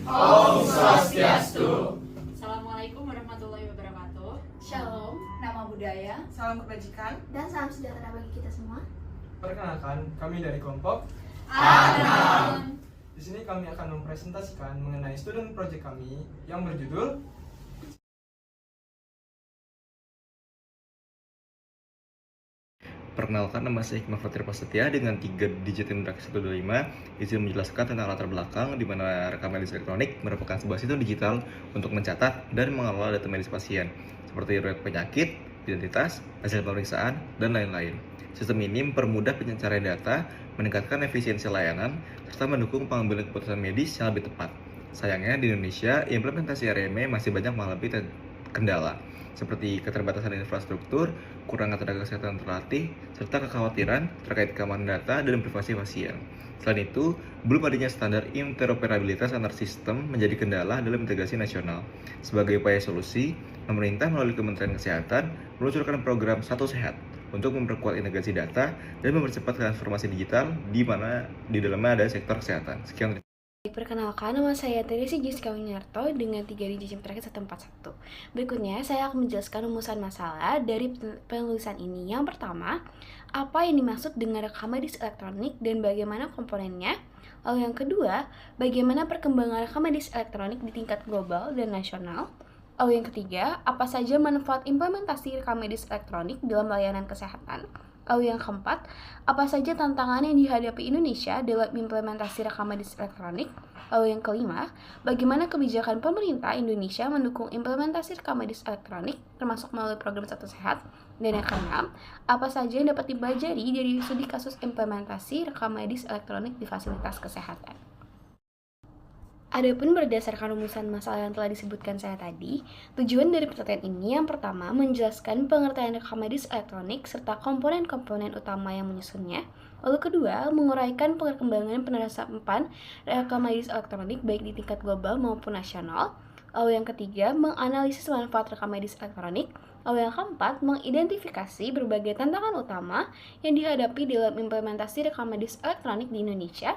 Om Swastiastu. Assalamualaikum warahmatullahi wabarakatuh. Shalom, nama budaya, Salam kebajikan. dan salam sejahtera bagi kita semua. Perkenalkan, kami dari kelompok Adam. Di sini kami akan mempresentasikan mengenai student project kami yang berjudul Perkenalkan, nama saya Hikmah Fatir Prasetya dengan 3 digit yang terakhir 125. Izin menjelaskan tentang latar belakang di mana rekam medis elektronik merupakan sebuah sistem digital untuk mencatat dan mengelola data medis pasien seperti riwayat penyakit, identitas, hasil pemeriksaan, dan lain-lain. Sistem ini mempermudah penyencairan data, meningkatkan efisiensi layanan, serta mendukung pengambilan keputusan medis yang lebih tepat. Sayangnya di Indonesia, implementasi RME masih banyak mengalami kendala seperti keterbatasan infrastruktur, kurangnya tenaga kesehatan terlatih, serta kekhawatiran terkait keamanan data dan privasi pasien. Selain itu, belum adanya standar interoperabilitas antar sistem menjadi kendala dalam integrasi nasional. Sebagai upaya solusi, pemerintah melalui Kementerian Kesehatan meluncurkan program Satu Sehat untuk memperkuat integrasi data dan mempercepat transformasi digital di mana di dalamnya ada sektor kesehatan. Sekian. Perkenalkan, nama saya Teresi Jessica Winarto dengan 3 digit yang terakhir 141. Berikutnya, saya akan menjelaskan rumusan masalah dari penulisan ini. Yang pertama, apa yang dimaksud dengan rekam medis elektronik dan bagaimana komponennya? Lalu yang kedua, bagaimana perkembangan rekam medis elektronik di tingkat global dan nasional? Lalu yang ketiga, apa saja manfaat implementasi rekam medis elektronik dalam layanan kesehatan? Lalu yang keempat, apa saja tantangan yang dihadapi Indonesia dalam implementasi rekam medis elektronik? Lalu yang kelima, bagaimana kebijakan pemerintah Indonesia mendukung implementasi rekam medis elektronik, termasuk melalui program Satu Sehat? Dan yang keenam, apa saja yang dapat dipelajari dari studi kasus implementasi rekam medis elektronik di fasilitas kesehatan? Adapun berdasarkan rumusan masalah yang telah disebutkan saya tadi, tujuan dari pertanyaan ini yang pertama menjelaskan pengertian rekam medis elektronik serta komponen-komponen utama yang menyusunnya. Lalu kedua, menguraikan perkembangan penerapan rekam medis elektronik baik di tingkat global maupun nasional. Lalu yang ketiga, menganalisis manfaat rekam medis elektronik. Lalu yang keempat, mengidentifikasi berbagai tantangan utama yang dihadapi dalam implementasi rekam medis elektronik di Indonesia.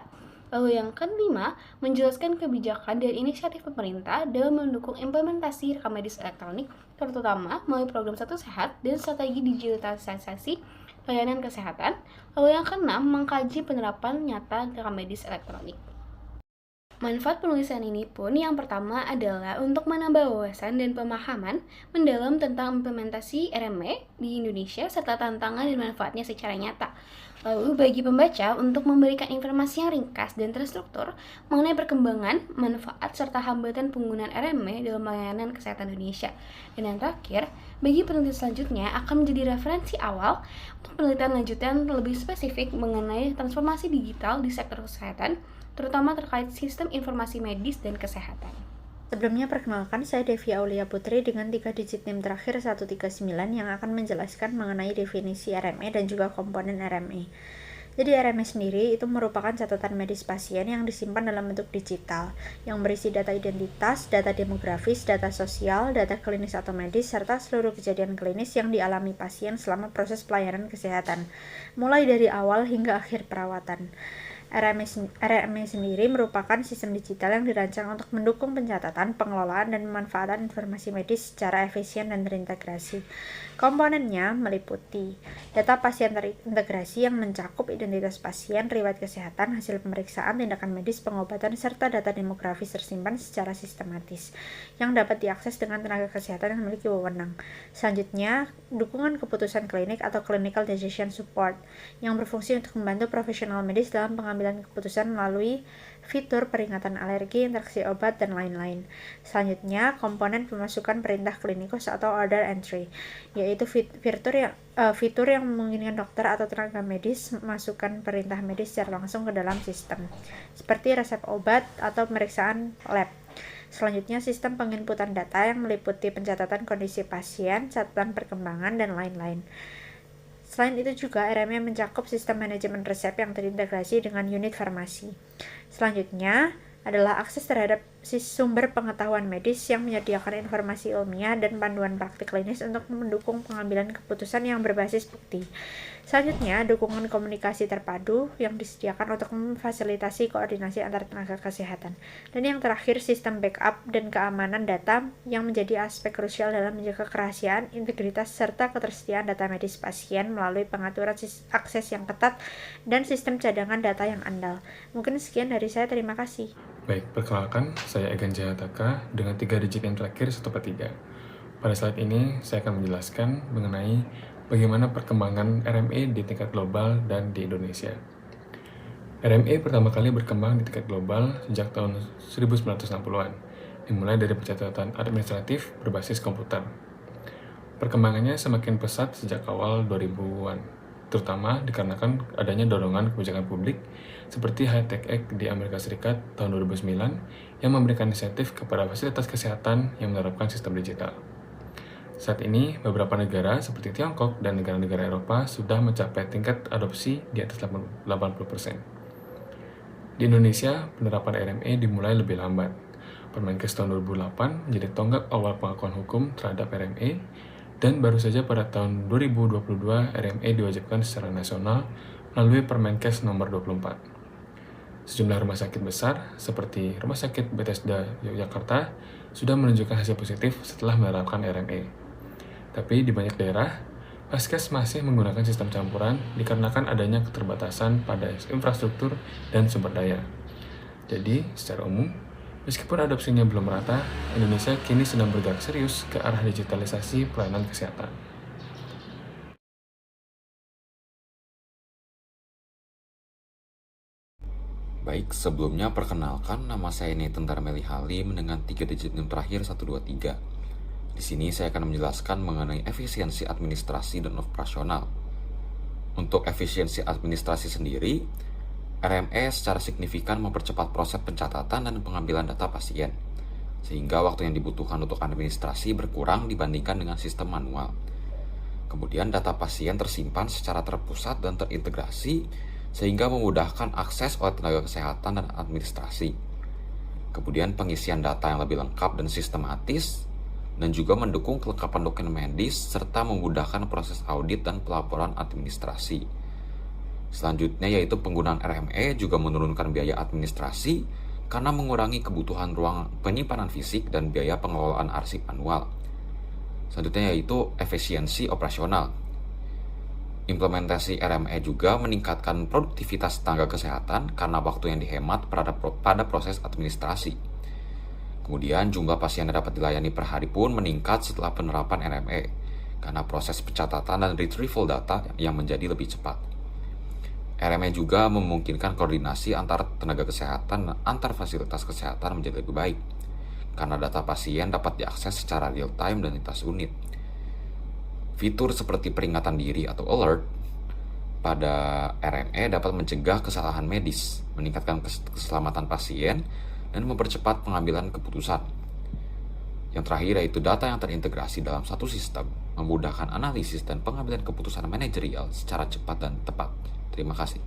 Lalu yang kelima, menjelaskan kebijakan dan inisiatif pemerintah dalam mendukung implementasi rekam medis elektronik, terutama melalui program Satu Sehat dan strategi digitalisasi layanan kesehatan. Lalu yang keenam, mengkaji penerapan nyata rekam medis elektronik. Manfaat penulisan ini pun yang pertama adalah untuk menambah wawasan dan pemahaman mendalam tentang implementasi RME di Indonesia serta tantangan dan manfaatnya secara nyata. Lalu bagi pembaca untuk memberikan informasi yang ringkas dan terstruktur mengenai perkembangan, manfaat, serta hambatan penggunaan RME dalam layanan kesehatan Indonesia. Dan yang terakhir, bagi penulis selanjutnya akan menjadi referensi awal untuk penelitian lanjutan lebih spesifik mengenai transformasi digital di sektor kesehatan, terutama terkait sistem informasi medis dan kesehatan. Sebelumnya perkenalkan, saya Devi Aulia Putri dengan 3 digit NIM terakhir 139 yang akan menjelaskan mengenai definisi RME dan juga komponen RME. Jadi RME sendiri itu merupakan catatan medis pasien yang disimpan dalam bentuk digital, yang berisi data identitas, data demografis, data sosial, data klinis atau medis, serta seluruh kejadian klinis yang dialami pasien selama proses pelayanan kesehatan, mulai dari awal hingga akhir perawatan. RME sendiri merupakan sistem digital yang dirancang untuk mendukung pencatatan, pengelolaan, dan pemanfaatan informasi medis secara efisien dan terintegrasi. Komponennya meliputi data pasien terintegrasi yang mencakup identitas pasien, riwayat kesehatan, hasil pemeriksaan, tindakan medis, pengobatan, serta data demografis tersimpan secara sistematis yang dapat diakses dengan tenaga kesehatan yang memiliki wewenang. Selanjutnya, dukungan keputusan klinik atau clinical decision support yang berfungsi untuk membantu profesional medis dalam pengambilan keputusan melalui fitur peringatan alergi, interaksi obat, dan lain-lain. Selanjutnya, komponen pemasukan perintah klinikus atau order entry, yaitu fitur yang memungkinkan dokter atau tenaga medis memasukkan perintah medis secara langsung ke dalam sistem, seperti resep obat atau pemeriksaan lab. Selanjutnya, sistem penginputan data yang meliputi pencatatan kondisi pasien, catatan perkembangan, dan lain-lain. Selain itu juga RME mencakup sistem manajemen resep yang terintegrasi dengan unit farmasi. Selanjutnya adalah akses terhadap sumber pengetahuan medis yang menyediakan informasi ilmiah dan panduan praktik klinis untuk mendukung pengambilan keputusan yang berbasis bukti. Selanjutnya, dukungan komunikasi terpadu yang disediakan untuk memfasilitasi koordinasi antar tenaga kesehatan. Dan yang terakhir, sistem backup dan keamanan data yang menjadi aspek krusial dalam menjaga kerahasiaan, integritas, serta ketersediaan data medis pasien melalui pengaturan akses yang ketat dan sistem cadangan data yang andal. Mungkin sekian dari saya, terima kasih. Baik, perkenalkan, saya Egan Jayataka dengan 3 digit yang terakhir 1/3. Pada slide ini, saya akan menjelaskan mengenai bagaimana perkembangan RME di tingkat global dan di Indonesia. RME pertama kali berkembang di tingkat global sejak tahun 1960-an, dimulai dari pencatatan administratif berbasis komputer. Perkembangannya semakin pesat sejak awal 2000-an, terutama dikarenakan adanya dorongan kebijakan publik seperti High-Tech Act di Amerika Serikat tahun 2009 yang memberikan insentif kepada fasilitas kesehatan yang menerapkan sistem digital. Saat ini, beberapa negara seperti Tiongkok dan negara-negara Eropa sudah mencapai tingkat adopsi di atas 80%. Di Indonesia, penerapan RME dimulai lebih lambat. Permenkes tahun 2008 menjadi tonggak awal pengakuan hukum terhadap RME, dan baru saja pada tahun 2022 RME diwajibkan secara nasional melalui Permenkes nomor 24. Sejumlah rumah sakit besar, seperti Rumah Sakit Bethesda Yogyakarta, sudah menunjukkan hasil positif setelah menerapkan RME. Tapi di banyak daerah, Vaskes masih menggunakan sistem campuran dikarenakan adanya keterbatasan pada infrastruktur dan sumber daya. Jadi, secara umum, meskipun adopsinya belum merata, Indonesia kini sedang bergerak serius ke arah digitalisasi pelayanan kesehatan. Baik, sebelumnya perkenalkan, nama saya Nathan Tarmeli Halim dengan 3 digit NIM terakhir 123. Di sini saya akan menjelaskan mengenai efisiensi administrasi dan operasional. Untuk efisiensi administrasi sendiri, RME secara signifikan mempercepat proses pencatatan dan pengambilan data pasien, sehingga waktu yang dibutuhkan untuk administrasi berkurang dibandingkan dengan sistem manual. Kemudian data pasien tersimpan secara terpusat dan terintegrasi, sehingga memudahkan akses oleh tenaga kesehatan dan administrasi. Kemudian pengisian data yang lebih lengkap dan sistematis, dan juga mendukung kelengkapan dokumen medis, serta memudahkan proses audit dan pelaporan administrasi. Selanjutnya yaitu penggunaan RME juga menurunkan biaya administrasi karena mengurangi kebutuhan ruang penyimpanan fisik dan biaya pengelolaan arsip manual. Selanjutnya yaitu efisiensi operasional. Implementasi RME juga meningkatkan produktivitas tenaga kesehatan karena waktu yang dihemat pada proses administrasi. Kemudian jumlah pasien yang dapat dilayani per hari pun meningkat setelah penerapan RME karena proses pencatatan dan retrieval data yang menjadi lebih cepat. RME juga memungkinkan koordinasi antar tenaga kesehatan dan antar fasilitas kesehatan menjadi lebih baik karena data pasien dapat diakses secara real time dan lintas unit. Fitur seperti peringatan diri atau alert pada RME dapat mencegah kesalahan medis, meningkatkan keselamatan pasien, dan mempercepat pengambilan keputusan. Yang terakhir yaitu data yang terintegrasi dalam satu sistem, memudahkan analisis dan pengambilan keputusan manajerial secara cepat dan tepat. Terima kasih.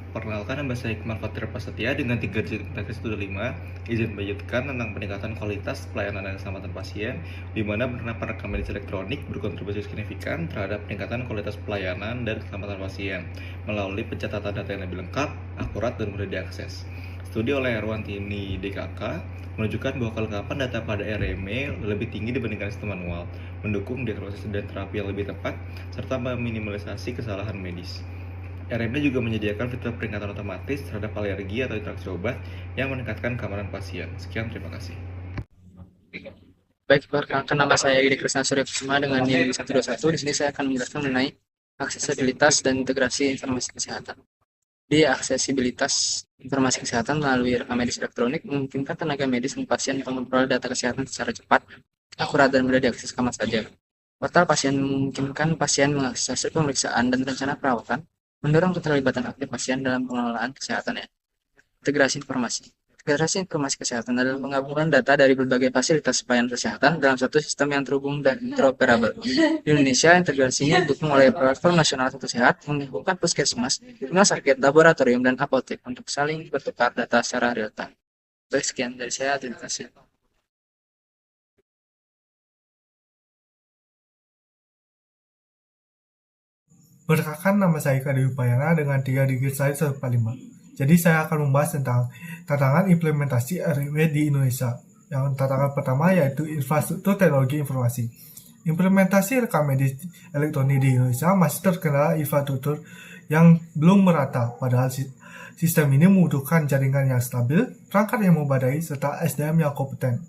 Perkenalkan, nama saya Iqmal Fatir Prasetya dengan 3 digit terakhir 125, izin melanjutkan tentang peningkatan kualitas pelayanan dan keselamatan pasien, di mana penerapan rekam medis elektronik berkontribusi signifikan terhadap peningkatan kualitas pelayanan dan keselamatan pasien melalui pencatatan data yang lebih lengkap, akurat, dan mudah diakses. Studi oleh Erwantini DKK menunjukkan bahwa kelengkapan data pada RME lebih tinggi dibandingkan sistem manual, mendukung diagnosis dan terapi yang lebih tepat, serta meminimalisasi kesalahan medis. RME juga menyediakan fitur peringatan otomatis terhadap alergi atau interaksi obat yang meningkatkan keamanan pasien. Sekian, terima kasih. Baik, perkenalkan, nama saya Yudi Krisna Surya Kusuma dengan NIM 121. Di sini saya akan menjelaskan mengenai aksesibilitas dan integrasi informasi kesehatan. Di aksesibilitas informasi kesehatan melalui rekam medis elektronik memungkinkan tenaga medis dan pasien mengoperasi data kesehatan secara cepat, akurat, dan mudah diakses kapan saja. Portal pasien memungkinkan pasien mengakses hasil pemeriksaan dan rencana perawatan, mendorong keterlibatan aktif pasien dalam pengelolaan kesehatannya. Integrasi informasi. Integrasi informasi kesehatan adalah penggabungan data dari berbagai fasilitas pelayanan kesehatan dalam satu sistem yang terhubung dan interoperabel. Di Indonesia, integrasinya didukung oleh Platform Nasional Satu Sehat, menghubungkan puskesmas, rumah sakit, laboratorium, dan apotek untuk saling bertukar data secara real-time. Baik, sekian dari saya. Terima kasih. Perkenalkan, nama saya Kadi Upayana dengan 3 digit saya 145. Jadi saya akan membahas tentang tantangan implementasi RME di Indonesia. Yang tantangan pertama yaitu infrastruktur teknologi informasi. Implementasi rekam medis elektronik di Indonesia masih terkendala infrastruktur yang belum merata, padahal sistem ini membutuhkan jaringan yang stabil, perangkat yang memadai, serta SDM yang kompeten.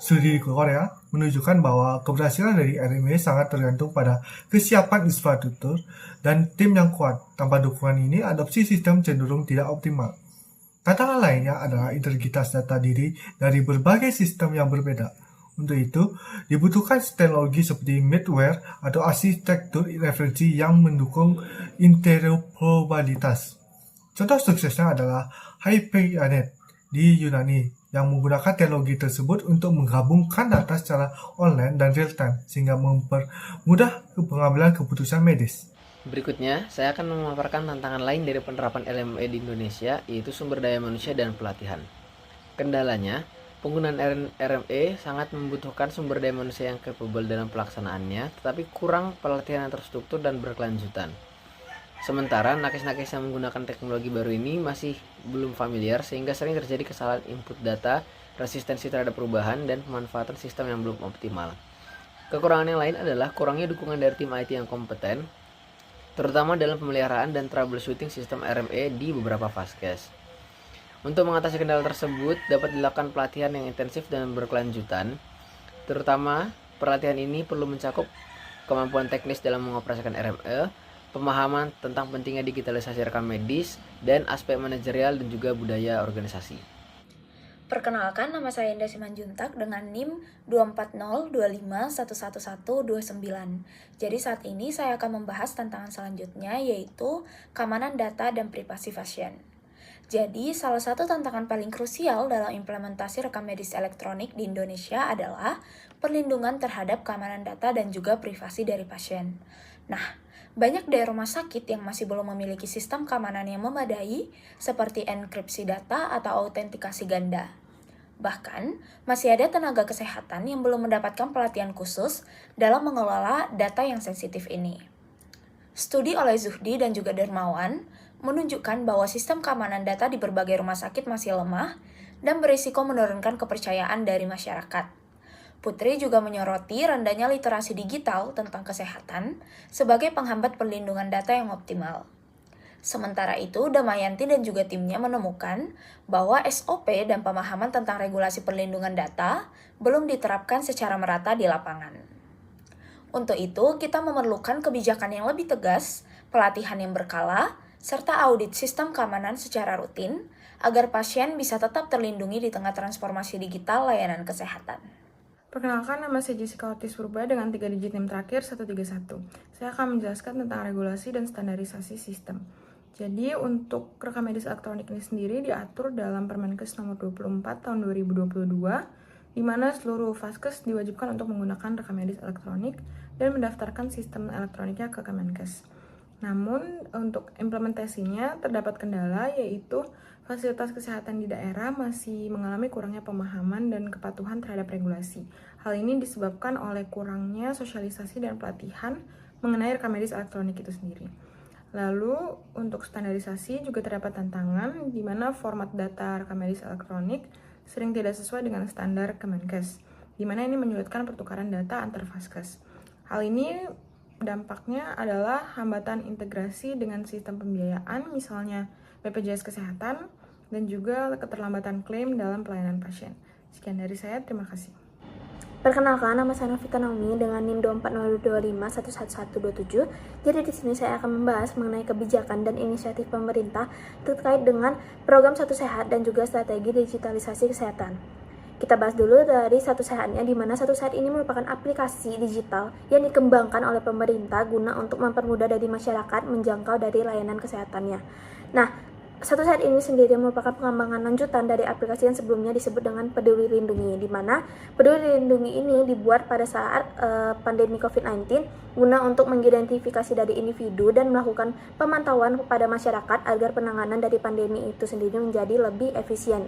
Studi di Korea menunjukkan bahwa keberhasilan dari RME sangat tergantung pada kesiapan infrastruktur dan tim yang kuat. Tanpa dukungan ini, adopsi sistem cenderung tidak optimal. Tantangan lainnya adalah integritas data diri dari berbagai sistem yang berbeda. Untuk itu, dibutuhkan teknologi seperti middleware atau arsitektur referensi yang mendukung interoperabilitas. Contoh suksesnya adalah Hypernet di Yunani yang menggunakan teknologi tersebut untuk menggabungkan data secara online dan real-time sehingga mempermudah pengambilan keputusan medis. Berikutnya, saya akan memaparkan tantangan lain dari penerapan RME di Indonesia, yaitu sumber daya manusia dan pelatihan. Kendalanya, penggunaan RME sangat membutuhkan sumber daya manusia yang capable dalam pelaksanaannya, tetapi kurang pelatihan yang terstruktur dan berkelanjutan. Sementara, nakes-nakes yang menggunakan teknologi baru ini masih belum familiar sehingga sering terjadi kesalahan input data, resistensi terhadap perubahan, dan pemanfaatan sistem yang belum optimal. Kekurangan yang lain adalah kurangnya dukungan dari tim IT yang kompeten, terutama dalam pemeliharaan dan troubleshooting sistem RME di beberapa vaskes. Untuk mengatasi kendala tersebut, dapat dilakukan pelatihan yang intensif dan berkelanjutan. Terutama, pelatihan ini perlu mencakup kemampuan teknis dalam mengoperasikan RME, pemahaman tentang pentingnya digitalisasi rekam medis, dan aspek manajerial dan juga budaya organisasi. Perkenalkan, nama saya Indah Simanjuntak dengan NIM 24025111129. Jadi saat ini saya akan membahas tantangan selanjutnya, yaitu keamanan data dan privasi pasien. Jadi, salah satu tantangan paling krusial dalam implementasi rekam medis elektronik di Indonesia adalah perlindungan terhadap keamanan data dan juga privasi dari pasien. Nah, banyak dari rumah sakit yang masih belum memiliki sistem keamanan yang memadai, seperti enkripsi data atau autentikasi ganda. Bahkan, masih ada tenaga kesehatan yang belum mendapatkan pelatihan khusus dalam mengelola data yang sensitif ini. Studi oleh Zuhdi dan juga Dermawan menunjukkan bahwa sistem keamanan data di berbagai rumah sakit masih lemah dan berisiko menurunkan kepercayaan dari masyarakat. Putri juga menyoroti rendahnya literasi digital tentang kesehatan sebagai penghambat perlindungan data yang optimal. Sementara itu, Damayanti dan juga timnya menemukan bahwa SOP dan pemahaman tentang regulasi perlindungan data belum diterapkan secara merata di lapangan. Untuk itu, kita memerlukan kebijakan yang lebih tegas, pelatihan yang berkala, serta audit sistem keamanan secara rutin agar pasien bisa tetap terlindungi di tengah transformasi digital layanan kesehatan. Perkenalkan, nama saya Jessica Otis Purba dengan 3 digit NIM terakhir 131. Saya akan menjelaskan tentang regulasi dan standarisasi sistem. Jadi, untuk rekam medis elektronik ini sendiri diatur dalam Permenkes nomor 24 tahun 2022, di mana seluruh vaskes diwajibkan untuk menggunakan rekam medis elektronik dan mendaftarkan sistem elektroniknya ke Kemenkes. Namun, untuk implementasinya terdapat kendala, yaitu fasilitas kesehatan di daerah masih mengalami kurangnya pemahaman dan kepatuhan terhadap regulasi. Hal ini disebabkan oleh kurangnya sosialisasi dan pelatihan mengenai rekam medis elektronik itu sendiri. Lalu, untuk standarisasi juga terdapat tantangan di mana format data rekam medis elektronik sering tidak sesuai dengan standar Kemenkes, di mana ini menyulitkan pertukaran data antar vaskes. Hal ini dampaknya adalah hambatan integrasi dengan sistem pembiayaan, misalnya BPJS Kesehatan, dan juga keterlambatan klaim dalam pelayanan pasien. Sekian dari saya, terima kasih. Perkenalkan, nama saya Novita Naomi dengan NIM 24025111127. Jadi di sini saya akan membahas mengenai kebijakan dan inisiatif pemerintah terkait dengan program Satu Sehat dan juga strategi digitalisasi kesehatan. Kita bahas dulu dari Satu Sehatnya, di mana Satu Sehat ini merupakan aplikasi digital yang dikembangkan oleh pemerintah guna untuk mempermudah dari masyarakat menjangkau dari layanan kesehatannya. Nah, Satu Sehat ini sendiri merupakan pengembangan lanjutan dari aplikasi yang sebelumnya disebut dengan Peduli Lindungi, di mana Peduli Lindungi ini dibuat pada saat pandemi COVID-19 guna untuk mengidentifikasi dari individu dan melakukan pemantauan kepada masyarakat agar penanganan dari pandemi itu sendiri menjadi lebih efisien.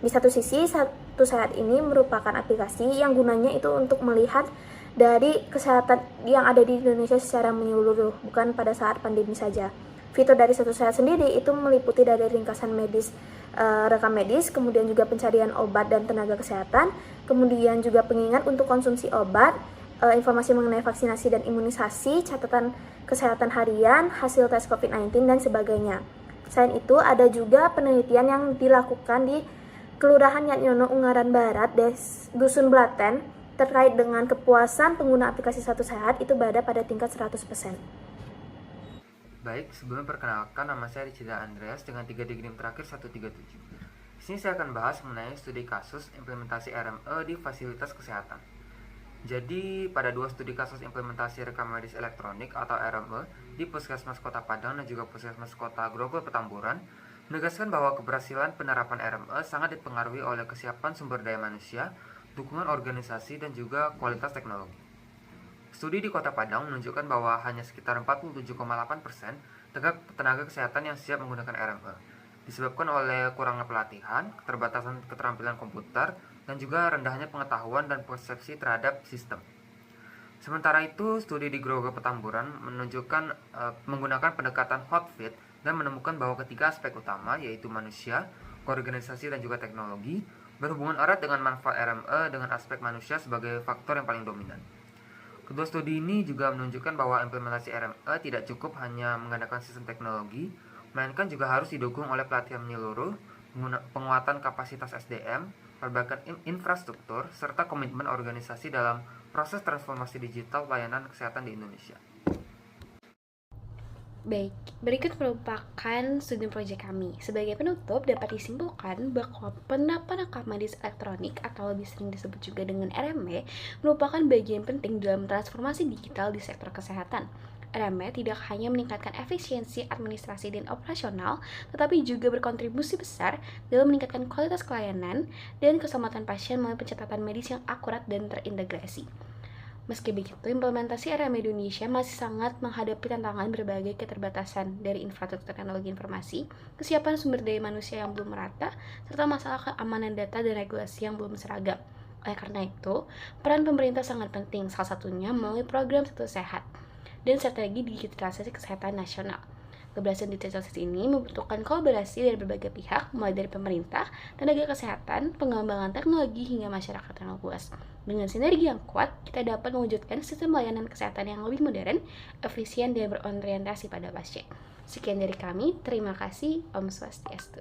Di satu sisi, Satu Sehat ini merupakan aplikasi yang gunanya itu untuk melihat dari kesehatan yang ada di Indonesia secara menyeluruh, bukan pada saat pandemi saja. Fitur dari Satu Sehat sendiri itu meliputi dari ringkasan medis, rekam medis, kemudian juga pencarian obat dan tenaga kesehatan, kemudian juga pengingat untuk konsumsi obat, informasi mengenai vaksinasi dan imunisasi, catatan kesehatan harian, hasil tes COVID-19, dan sebagainya. Selain itu, ada juga penelitian yang dilakukan di Kelurahan Yatnyono, Ungaran Barat, Dusun Blaten, terkait dengan kepuasan pengguna aplikasi Satu Sehat itu berada pada tingkat 100%. Baik, sebelum perkenalkan, nama saya Ricida Andreas dengan 3 digit NIM terakhir 137. Di sini saya akan bahas mengenai studi kasus implementasi RME di fasilitas kesehatan. Jadi, pada 2 studi kasus implementasi rekam medis elektronik atau RME di Puskesmas Kota Padang dan juga Puskesmas Kota Grogol Petamburan menegaskan bahwa keberhasilan penerapan RME sangat dipengaruhi oleh kesiapan sumber daya manusia, dukungan organisasi, dan juga kualitas teknologi. Studi di Kota Padang menunjukkan bahwa hanya sekitar 47,8% tenaga kesehatan yang siap menggunakan RME, disebabkan oleh kurangnya pelatihan, keterbatasan keterampilan komputer, dan juga rendahnya pengetahuan dan persepsi terhadap sistem. Sementara itu, studi di Grogol Petamburan menunjukkan menggunakan pendekatan hot fit dan menemukan bahwa ketiga aspek utama, yaitu manusia, organisasi, dan juga teknologi, berhubungan erat dengan manfaat RME dengan aspek manusia sebagai faktor yang paling dominan. Kedua studi ini juga menunjukkan bahwa implementasi RME tidak cukup hanya menggunakan sistem teknologi, melainkan juga harus didukung oleh pelatihan menyeluruh, penguatan kapasitas SDM, perbaikan infrastruktur, serta komitmen organisasi dalam proses transformasi digital pelayanan kesehatan di Indonesia. Baik, berikut merupakan studi proyek kami. Sebagai penutup, dapat disimpulkan bahwa penerapan rekam medis elektronik atau lebih sering disebut juga dengan RME merupakan bagian penting dalam transformasi digital di sektor kesehatan. RME tidak hanya meningkatkan efisiensi administrasi dan operasional, tetapi juga berkontribusi besar dalam meningkatkan kualitas pelayanan dan keselamatan pasien melalui pencatatan medis yang akurat dan terintegrasi. Meski begitu, implementasi RME di Indonesia masih sangat menghadapi tantangan berbagai keterbatasan dari infrastruktur teknologi informasi, kesiapan sumber daya manusia yang belum merata, serta masalah keamanan data dan regulasi yang belum seragam. Oleh karena itu, peran pemerintah sangat penting, salah satunya melalui program Satu Sehat dan strategi digitalisasi kesehatan nasional. Keberhasilan digitalisasi ini membutuhkan kolaborasi dari berbagai pihak, mulai dari pemerintah, tenaga kesehatan, pengembangan teknologi, hingga masyarakat yang luas. Dengan sinergi yang kuat, kita dapat mewujudkan sistem layanan kesehatan yang lebih modern, efisien, dan berorientasi pada pasien. Sekian dari kami, terima kasih. Om Swastiastu.